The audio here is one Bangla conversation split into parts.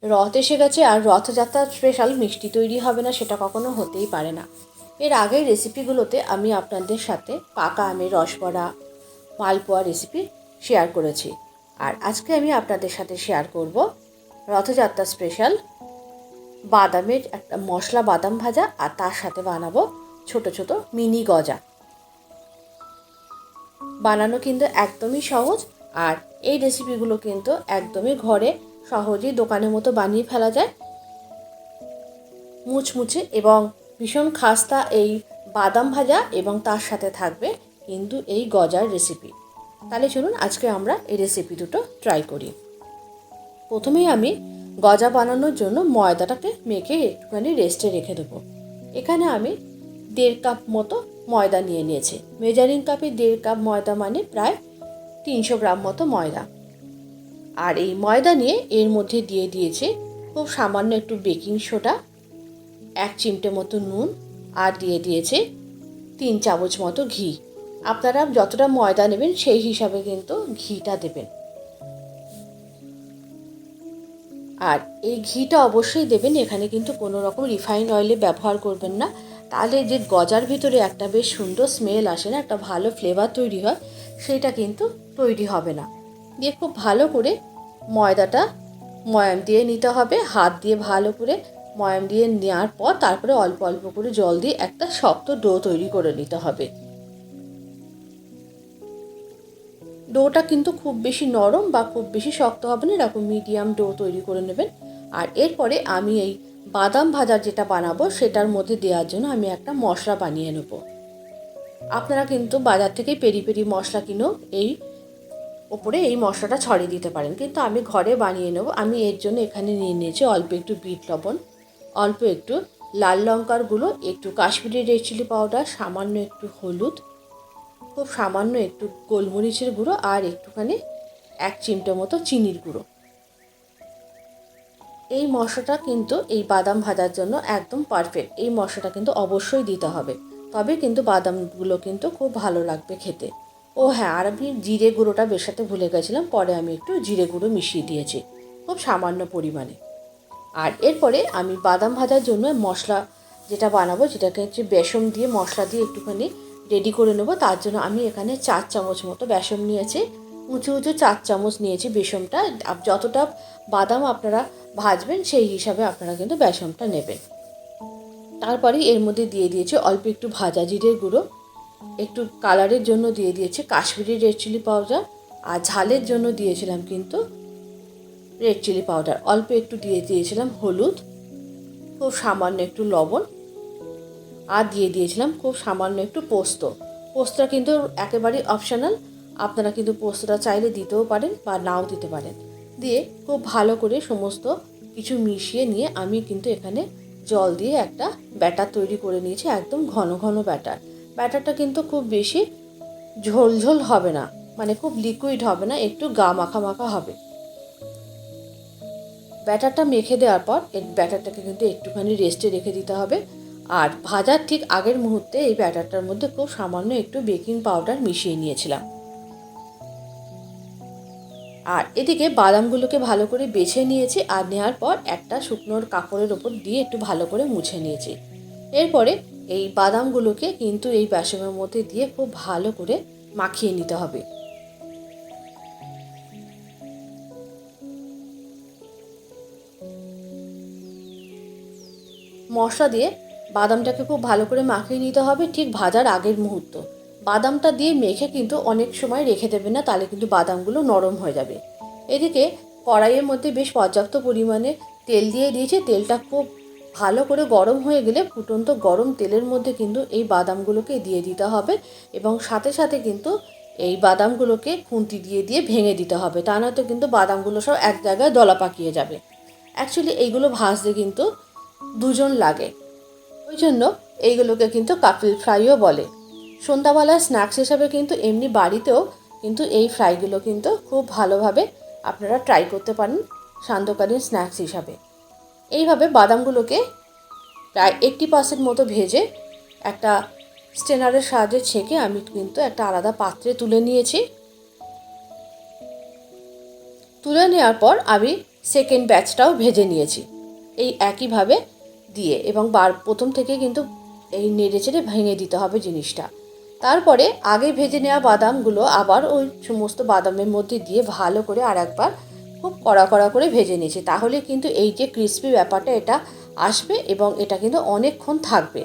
রথ এসে গেছে আর রথযাত্রার স্পেশাল মিষ্টি তৈরি হবে না সেটা কখনো হতেই পারে না। এর আগের রেসিপিগুলোতে আমি আপনাদের সাথে পাকা আমের রসবড়া, মালপোয়া রেসিপি শেয়ার করেছি। আর আজকে আমি আপনাদের সাথে শেয়ার করব রথযাত্রা স্পেশাল বাদামের একটা মশলা বাদাম ভাজা, আর তার সাথে বানাবো ছোট ছোট মিনি গজা। বানানো কিন্তু একদমই সহজ, আর এই রেসিপিগুলো কিন্তু একদমই ঘরে সহজেই দোকানের মতো বানিয়ে ফেলা যায়। মুচমুচে এবং ভীষণ খাস্তা এই বাদাম ভাজা এবং তার সাথে থাকবে কিন্তু এই গজার রেসিপি। তাহলে চলুন আজকে আমরা এই রেসিপি দুটো ট্রাই করি। প্রথমেই আমি গজা বানানোর জন্য ময়দাটাকে মেখে একটুখানি রেস্টে রেখে দেবো। এখানে আমি 1.5 কাপ মতো ময়দা নিয়ে নিয়েছি। মেজারিং কাপে 1.5 কাপ ময়দা মানে প্রায় 300 গ্রাম মতো ময়দা। আর এই ময়দা নিয়ে এর মধ্যে দিয়ে দিয়েছি খুব সামান্য একটু বেকিং সোডা, 1 চিমটে মতো নুন, আর দিয়ে দিয়েছে 3 চামচ মতো ঘি। আপনারা যতটা ময়দা নেবেন সেই হিসাবে কিন্তু ঘিটা দেবেন। আর এই ঘিটা অবশ্যই দেবেন, এখানে কিন্তু কোনো রকম রিফাইন অয়েলে ব্যবহার করবেন না, তাহলে যে গজার ভিতরে একটা বেশ সুন্দর স্মেল আসে না, একটা ভালো ফ্লেভার তৈরি হয়, সেটা কিন্তু তৈরি হবে না। দিয়ে খুব ভালো করে ময়দাটা ময়াম দিয়ে নিতে হবে। হাত দিয়ে ভালো করে ময়াম দিয়ে নেওয়ার পর তারপরে অল্প অল্প করে জল দিয়ে একটা শক্ত ডো তৈরি করে নিতে হবে। ডোটা কিন্তু খুব বেশি নরম বা খুব বেশি শক্ত হবে না, এরকম মিডিয়াম ডো তৈরি করে নেবেন। আর এরপরে আমি এই বাদাম ভাজা যেটা বানাবো সেটার মধ্যে দেওয়ার জন্য আমি একটা মশলা বানিয়ে নেব। আপনারা কিন্তু বাজার থেকে পেরি পেরি মশলা কিনেও এই ওপরে এই মশলাটা ছড়িয়ে দিতে পারেন, কিন্তু আমি ঘরে বানিয়ে নেব। আমি এর জন্য এখানে নিয়ে নিয়েছি অল্প একটু বিট লবণ, অল্প একটু লাল লঙ্কার গুঁড়ো, একটু কাশ্মীরি রেড চিলি পাউডার, সামান্য একটু হলুদ, খুব সামান্য একটু গোলমরিচের গুঁড়ো, আর একটুখানি 1 চিমটে মতো চিনির গুঁড়ো। এই মশলাটা কিন্তু এই বাদাম ভাজার জন্য একদম পারফেক্ট। এই মশলাটা কিন্তু অবশ্যই দিতে হবে, তবে কিন্তু বাদামগুলো কিন্তু খুব ভালো লাগবে খেতে। ও হ্যাঁ, আর আমি জিরে গুঁড়োটা মেশাতে ভুলে গেছিলাম, পরে আমি একটু জিরে গুঁড়ো মিশিয়ে দিয়েছি খুব সামান্য পরিমাণে। আর এরপরে আমি বাদাম ভাজার জন্য মশলা যেটা বানাবো, যেটাকে হচ্ছে বেসন দিয়ে মশলা দিয়ে একটুখানি রেডি করে নেবো। তার জন্য আমি এখানে 4 চামচ মতো বেসন নিয়েছি, উঁচু উঁচু 4 চামচ নিয়েছি বেসনটা। যতটা বাদাম আপনারা ভাজবেন সেই হিসাবে আপনারা কিন্তু বেসনটা নেবেন। তারপরে এর মধ্যে দিয়ে দিয়েছি অল্প একটু ভাজা জিরের গুঁড়ো, একটু কালারের জন্য দিয়ে দিয়েছি কাশ্মীরি রেড চিলি পাউডার, আর ঝালের জন্য দিয়েছিলাম কিন্তু রেড চিলি পাউডার। অল্প একটু দিয়ে দিয়েছিলাম হলুদ, খুব সামান্য একটু লবণ, আর দিয়ে দিয়েছিলাম খুব সামান্য একটু পোস্ত। পোস্তটা কিন্তু একেবারেই অপশনাল, আপনারা কিন্তু পোস্তটা চাইলে দিতেও পারেন বা নাও দিতে পারেন। দিয়ে খুব ভালো করে সমস্ত কিছু মিশিয়ে নিয়ে আমি কিন্তু এখানে জল দিয়ে একটা ব্যাটার তৈরি করে নিয়েছি, একদম ঘন ঘন ব্যাটার। ব্যাটারটা কিন্তু খুব বেশি ঝোলঝোল হবে না, মানে খুব লিকুইড হবে না, একটু গা মাখা মাখা হবে। ব্যাটারটা মেখে দেওয়ার পর এই ব্যাটারটাকে কিন্তু একটুখানি রেস্টে রেখে দিতে হবে। আর ভাজার ঠিক আগের মুহূর্তে এই ব্যাটারটার মধ্যে খুব সামান্য একটু বেকিং পাউডার মিশিয়ে নিয়েছিলাম। আর এদিকে বাদামগুলোকে ভালো করে বেছে নিয়েছি, আর নেওয়ার পর একটা শুকনোর কাপড়ের ওপর দিয়ে একটু ভালো করে মুছে নিয়েছি। এরপরে এই বাদামগুলোকে কিন্তু এই বেসনের মধ্যে দিয়ে খুব ভালো করে মাখিয়ে নিতে হবে। মশলা দিয়ে বাদামটাকে খুব ভালো করে মাখিয়ে নিতে হবে ঠিক ভাজার আগের মুহূর্ত। বাদামটা দিয়ে মেখে কিন্তু অনেক সময় রেখে দেবে না, তাহলে কিন্তু বাদামগুলো নরম হয়ে যাবে। এদিকে কড়াইয়ের মধ্যে বেশ পর্যাপ্ত পরিমাণে তেল দিয়ে দিয়েছি। তেলটা খুব ভালো করে গরম হয়ে গেলে ফুটন্ত গরম তেলের মধ্যে কিন্তু এই বাদামগুলোকে দিয়ে দিতে হবে, এবং সাথে সাথে কিন্তু এই বাদামগুলোকে খুন্তি দিয়ে দিয়ে ভেঙে দিতে হবে, তা নয়তো কিন্তু বাদামগুলো সব এক জায়গায় দলা পাকিয়ে যাবে। অ্যাকচুয়ালি এইগুলো ভাজতে কিন্তু দুজন লাগে, ওই জন্য এইগুলোকে কিন্তু কাপল ফ্রাইও বলে। সন্ধ্যাবেলার স্ন্যাক্স হিসাবে কিন্তু এমনি বাড়িতেও কিন্তু এই ফ্রাইগুলো কিন্তু খুব ভালোভাবে আপনারা ট্রাই করতে পারেন সান্ধ্যকালীন স্ন্যাক্স হিসাবে। এইভাবে বাদামগুলোকে প্রায় 80% মতো ভেজে একটা স্ট্রেনারের সাহায্যে ছেঁকে আমি কিন্তু একটা আলাদা পাত্রে তুলে নিয়েছি। তুলে নেওয়ার পর আমি সেকেন্ড ব্যাচটাও ভেজে নিয়েছি এই একইভাবে দিয়ে, এবং প্রথম থেকে কিন্তু এই নেড়ে চেড়ে ভেঙে দিতে হবে জিনিসটা। তারপরে আগে ভেজে নেওয়া বাদামগুলো আবার ওই সমস্ত বাদামের মধ্যে দিয়ে ভালো করে আর একবার খুব কড়া কড়া করে ভেজে নিয়েছি। তাহলে কিন্তু এই যে ক্রিস্পি ব্যাপারটা এটা আসবে এবং এটা কিন্তু অনেকক্ষণ থাকবে।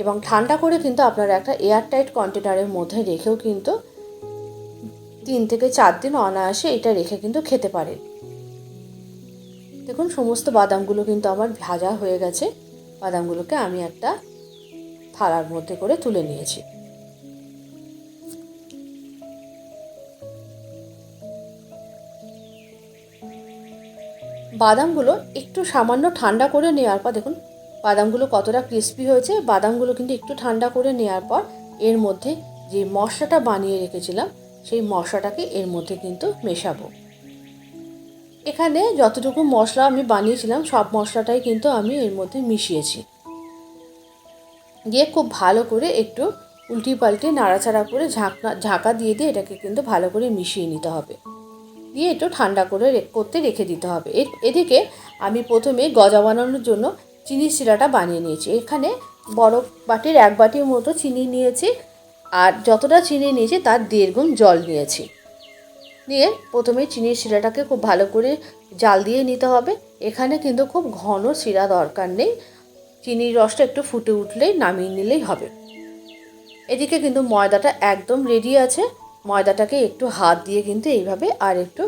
এবং ঠান্ডা করে কিন্তু আপনারা একটা এয়ারটাইট কন্টেনারের মধ্যে রেখেও কিন্তু 3 থেকে 4 দিন অনায়াসে এটা রেখে কিন্তু খেতে পারেন। দেখুন সমস্ত বাদামগুলো কিন্তু আমার ভাজা হয়ে গেছে। বাদামগুলোকে আমি একটা থালার মধ্যে করে তুলে নিয়েছি। বাদামগুলো একটু সামান্য ঠান্ডা করে নেওয়ার পর দেখুন বাদামগুলো কতটা ক্রিস্পি হয়েছে। বাদামগুলো কিন্তু একটু ঠান্ডা করে নেওয়ার পর এর মধ্যে যে মশলাটা বানিয়ে রেখেছিলাম সেই মশলাটাকে এর মধ্যে কিন্তু মেশাবো। এখানে যতটুকু মশলা আমি বানিয়েছিলাম সব মশলাটাই কিন্তু আমি এর মধ্যে মিশিয়েছি। দিয়ে খুব ভালো করে একটু উল্টি পাল্টে নাড়াচাড়া করে ঢাকা দিয়ে এটাকে কিন্তু ভালো করে মিশিয়ে নিতে হবে। দিয়ে একটু ঠান্ডা করে করতে রেখে দিতে হবে। এদিকে আমি প্রথমে গজা বানানোর জন্য চিনির শিরাটা বানিয়ে নিয়েছি। এখানে বড় বাটির 1 বাটির মতো চিনি নিয়েছি, আর যতটা চিনি নিয়েছি তার 1.5 গুণ জল নিয়েছি। নিয়ে প্রথমে চিনির শিরাটাকে খুব ভালো করে জাল দিয়ে নিতে হবে। এখানে কিন্তু খুব ঘন শিরা দরকার নেই, চিনির রসটা একটু ফুটে উঠলেই নামিয়ে নিলেই হবে। এদিকে কিন্তু ময়দাটা একদম রেডি আছে। ময়দাটাকে একটু হাত দিয়ে কিন্তু এইভাবে আর একটু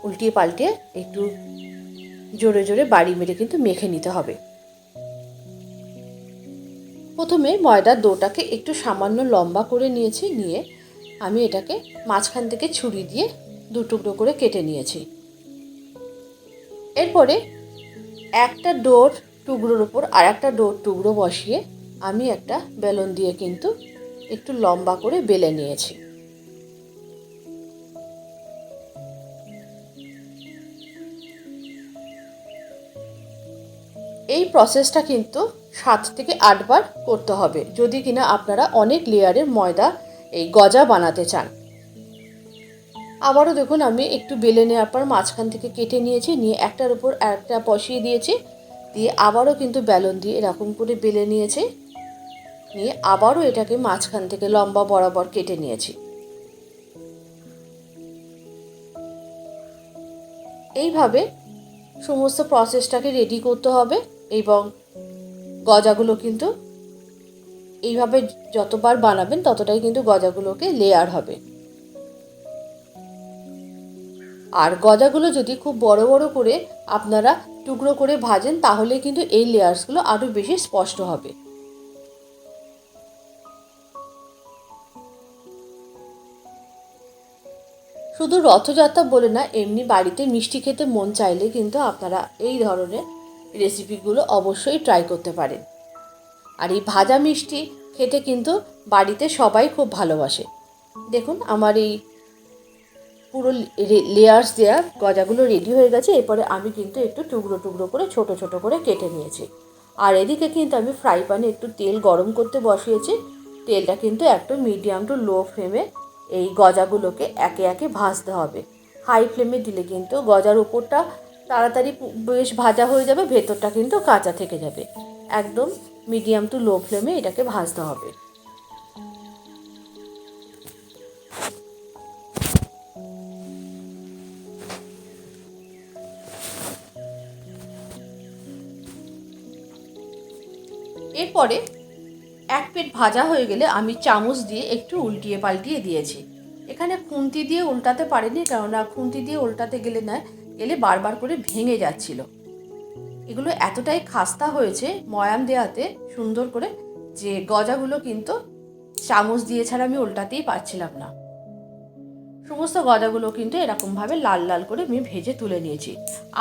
উল্টিয়ে পাল্টিয়ে একটু জোরে জোরে বাড়ি মেরে কিন্তু মেখে নিতে হবে। প্রথমে ময়দার ডোটাকে একটু সামান্য লম্বা করে নিয়েছি, নিয়ে আমি এটাকে মাঝখান থেকে ছুরি দিয়ে 2 টুকরো করে কেটে নিয়েছি। এরপরে একটা ডোর টুকরোর উপর আর একটা ডোর টুকরো বসিয়ে আমি একটা বেলন দিয়ে কিন্তু একটু লম্বা করে বেলে নিয়েছি। এই প্রসেসটা কিন্তু 7 থেকে 8 বার করতে হবে যদি কিনা আপনারা অনেক লেয়ারের ময়দা এই গজা বানাতে চান। আবারও দেখুন আমি একটু বেলে নেওয়ার পর মাঝখান থেকে কেটে নিয়েছি, নিয়ে একটার উপর একটা বসিয়ে দিয়েছি, দিয়ে আবারও কিন্তু বেলন দিয়ে এরকম করে বেলে নিয়েছি, নিয়ে আবারও এটাকে মাঝখান থেকে লম্বা বরাবর কেটে নিয়েছি। এইভাবে সমস্ত প্রসেসটাকে রেডি করতে হবে। এবং গজাগুলো কিন্তু এইভাবে যতবার বানাবেন ততটাই কিন্তু গজাগুলোকে লেয়ার হবে। আর গজাগুলো যদি খুব বড় বড় করে আপনারা টুকরো করে ভাজেন তাহলে কিন্তু এই লেয়ার্সগুলো আরও বেশি স্পষ্ট হবে। শুধু রথযাত্রা বলে না, এমনি বাড়িতে মিষ্টি খেতে মন চাইলে কিন্তু আপনারা এই ধরনের রেসিপিগুলো অবশ্যই ট্রাই করতে পারেন। আর এই ভাজা মিষ্টি খেতে কিন্তু বাড়িতে সবাই খুব ভালোবাসে। দেখুন আমার এই পুরো লেয়ার্স দেওয়া গজাগুলো রেডি হয়ে গেছে। এরপরে আমি কিন্তু একটু টুকরো টুকরো করে ছোট ছোট করে কেটে নিয়েছি। আর এদিকে কিন্তু আমি ফ্রাই প্যানে একটু তেল গরম করতে বসিয়েছি। তেলটা কিন্তু একটু মিডিয়াম টু লো ফ্লেমে এই গজাগুলোকে একে একে ভাজতে হবে। হাই ফ্লেমে দিলে কিন্তু গজার উপরটা তাড়াতাড়ি বেশ ভাজা হয়ে যাবে, ভেতরটা কিন্তু কাঁচা থেকে যাবে। একদম মিডিয়াম টু লো ফ্লেমে এটাকে ভাজতে হবে। এরপরে এক পিঠ ভাজা হয়ে গেলে আমি চামচ দিয়ে একটু উল্টিয়ে পাল্টিয়ে দিয়েছি। এখানে খুন্তি দিয়ে উল্টাতে পারিনি, কেননা খুন্তি দিয়ে উল্টাতে গেলে বারবার করে ভেঙে যাচ্ছিল। এগুলো এতটাই খাস্তা হয়েছে ময়াম দেওয়াতে সুন্দর করে, যে গজাগুলো কিন্তু চামচ দিয়ে ছাড়া আমি উল্টাতেই পারছিলাম না। সমস্ত গজাগুলো কিন্তু এরকমভাবে লাল লাল করে আমি ভেজে তুলে নিয়েছি।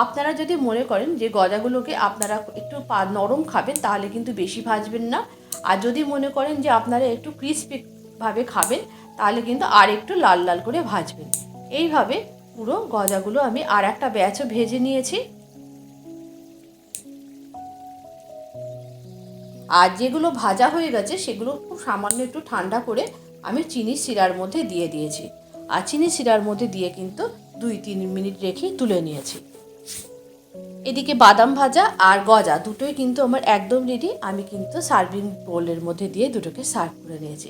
আপনারা যদি মনে করেন যে গজাগুলোকে আপনারা একটু নরম খাবেন তাহলে কিন্তু বেশি ভাজবেন না। আর যদি মনে করেন যে আপনারা একটু ক্রিস্পিভাবে খাবেন তাহলে কিন্তু আর একটু লাল লাল করে ভাজবেন। এইভাবে পুরো গজাগুলো আমি আর একটা ব্যাচও ভেজে নিয়েছি। আর যেগুলো ভাজা হয়ে গেছে সেগুলো খুব সামান্য একটু ঠান্ডা করে আমি চিনির শিরার মধ্যে দিয়ে দিয়েছি। আর চিনির শিরার মধ্যে দিয়ে কিন্তু 2-3 মিনিট রেখে তুলে নিয়েছি। এদিকে বাদাম ভাজা আর গজা দুটোই কিন্তু আমার একদম রেডি। আমি কিন্তু সার্ভিং বোলের মধ্যে দিয়ে দুটোকে সার্ভ করে নিয়েছি।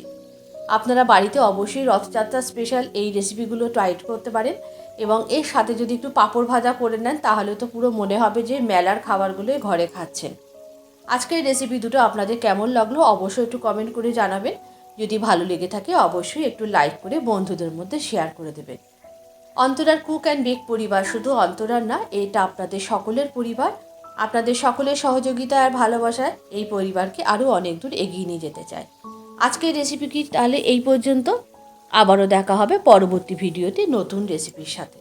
আপনারা বাড়িতে অবশ্যই রথযাত্রা স্পেশাল এই রেসিপিগুলো ট্রাই করতে পারেন এবং এর সাথে যদি একটু পাঁপড় ভাজা করে নেন তাহলে তো পুরো মনে হবে যে মেলার খাবারগুলোই ঘরে খাচ্ছেন। আজকের রেসিপি দুটো আপনাদের কেমন লাগলো অবশ্যই একটু কমেন্ট করে জানাবেন। যদি ভালো লেগে থাকে অবশ্যই একটু লাইক করে বন্ধুদের মধ্যে শেয়ার করে দেবেন। অন্তরার কুক অ্যান্ড বেক পরিবার শুধু অন্তরার না, এটা আপনাদের সকলের পরিবার। আপনাদের সকলের সহযোগিতা আর ভালোবাসায় এই পরিবারকে আরও অনেক দূর এগিয়ে নিয়ে যেতে চায়। আজকের রেসিপি কি তাহলে এই পর্যন্ত। আবারও দেখা হবে পরবর্তী ভিডিওতে নতুন রেসিপির সাথে।